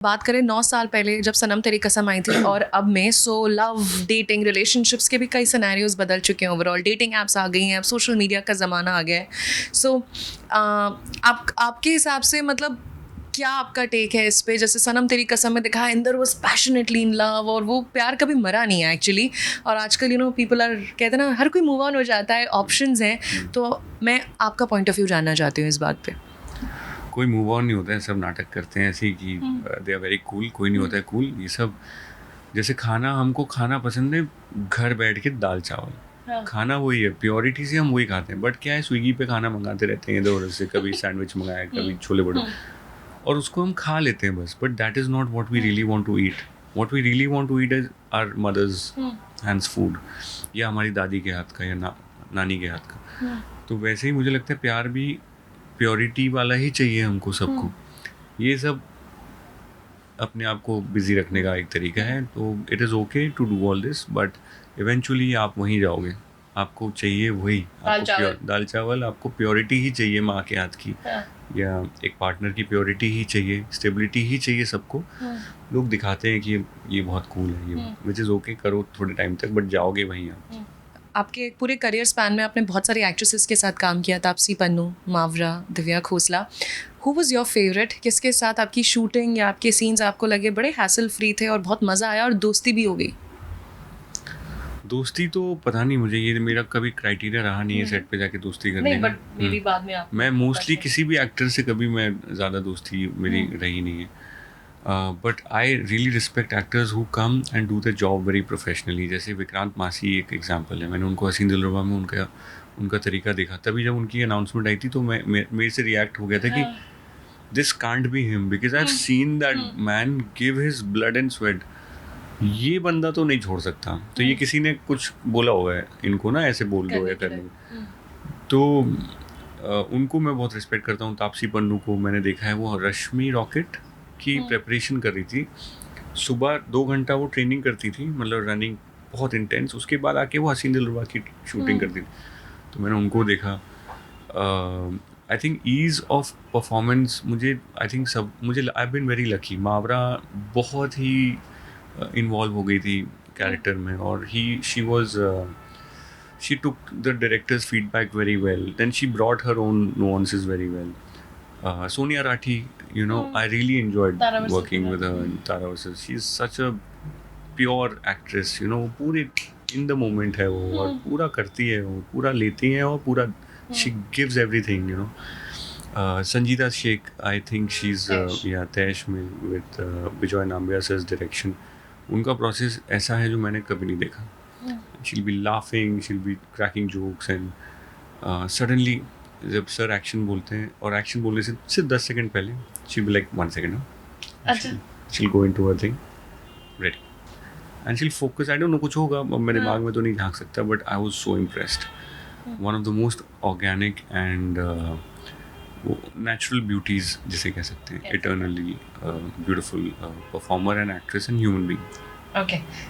बात करें 9 साल पहले जब सनम तेरी कसम आई थी और अब में, सो लव, डेटिंग, रिलेशनशिप्स के भी कई सिनेरियोज बदल चुके हैं। ओवरऑल डेटिंग ऐप्स आ गई हैं, अब सोशल मीडिया का ज़माना आ गया है। सो आपके हिसाब से मतलब क्या आपका टेक है इस पे? जैसे सनम तेरी कसम में दिखा Inder was passionately in love और वो प्यार कभी मरा नहीं है एक्चुअली। और आजकल पीपल आर कहते हैं ना, हर कोई मूव ऑन हो जाता है, ऑप्शंस हैं। तो मैं आपका पॉइंट ऑफ व्यू जानना चाहती हूँ इस बात पे। कोई मूव ऑन नहीं होता है, सब नाटक करते हैं ऐसे ही कि दे आर वेरी कूल। कोई नहीं होता है कूल। ये सब जैसे खाना, हमको खाना पसंद है घर बैठ के दाल चावल। हाँ। खाना वही है, प्योरिटी से हम वही खाते हैं। बट क्या है, स्विगी पे खाना मंगाते रहते हैं इधर उधर से, कभी सैंडविच मंगाया, कभी छोले भटूरे, और उसको हम खा लेते हैं बस। But that is not what we really want to eat. What we really want to eat is our mother's hands food, या हमारी दादी के हाथ का, या नानी के हाथ का। तो वैसे ही मुझे लगता है प्यार भी प्योरिटी वाला ही चाहिए हमको सबको। ये सब अपने आप को बिजी रखने का एक तरीका है। तो it is okay to do all this, but eventually आप वहीं जाओगे। आपको चाहिए वही, आपको दाल चावल, आपको प्योरिटी ही चाहिए माँ के हाथ की, या एक पार्टनर की प्योरिटी ही चाहिए, स्टेबिलिटी ही चाहिए सबको। लोग दिखाते हैं कि ये बहुत कूल है, ये विच इज़ ओके, करो थोड़े टाइम तक, बट जाओगे वहीं आप। आपके पूरे करियर स्पैन में आपने बहुत सारी एक्ट्रेसेस के साथ काम किया। Taapsee Pannu, Mawra, Divya Khosla. Who was your favourite? किसके साथ आपकी शूटिंग या आपके सीन्स आपको लगे बड़े हैसल फ्री थे और बहुत मज़ा आया और दोस्ती भी हो गई? दोस्ती तो पता नहीं, मुझे ये मेरा कभी क्राइटेरिया रहा नहीं है सेट पे जाके दोस्ती करने नहीं, का। बट मेरी बाद में आप मैं मोस्टली किसी भी एक्टर से कभी मैं ज़्यादा दोस्ती मेरी रही नहीं है। But I really respect actors who come and do the job very professionally. जैसे विक्रांत मासी एक एग्जांपल है। मैंने उनको हसीन दिलरुबा में उनका तरीका देखा, तभी जब उनकी अनाउंसमेंट आई थी तो मेरे से रिएक्ट हो गया था कि this can't be him, because I have seen that man give his blood and sweat. ये बंदा तो नहीं छोड़ सकता। तो ये किसी ने कुछ बोला होगा है इनको ना, ऐसे बोल दो या करने। तो उनको मैं बहुत रिस्पेक्ट करता हूँ। तापसी पन्नू को मैंने देखा है, वो रश्मि रॉकेट की प्रेपरेशन कर रही थी। सुबह 2 घंटा वो ट्रेनिंग करती थी, मतलब रनिंग बहुत इंटेंस। उसके बाद आके वो हसीन दिलरुबा की शूटिंग करती थी। तो मैंने उनको देखा। I think ease of performance, मुझे I have been very lucky. Mawra बहुत ही इन्वॉल्व हो गई थी कैरेक्टर में, और she took the director's feedback very well. Then she brought her own nuances very well. Sonia Rathi, I really enjoyed working with her in Tara vs. She's such a pure actress, पूरे in the moment है वो, और पूरा करती है वो, पूरा लेती है, और पूरा she gives everything, Sangeeta Sheikh, I think she's Tesh में with Bijoy Nambiar sir's direction. उनका प्रोसेस ऐसा है जो मैंने कभी नहीं देखा। she'll be laughing, she'll be cracking jokes, and suddenly जब सर एक्शन बोलते हैं, और एक्शन बोलने से सिर्फ 10 सेकंड पहले she'll be like 1 second, अच्छा, she'll go into her thing, ready, and she'll focus. I don't know, कुछ होगा मेरे दिमाग में तो नहीं झांक सकता, but I was so impressed. One of the most organic and natural beauties जिसे कह सकते हैं, eternally beautiful performer and actress and human being. Okay.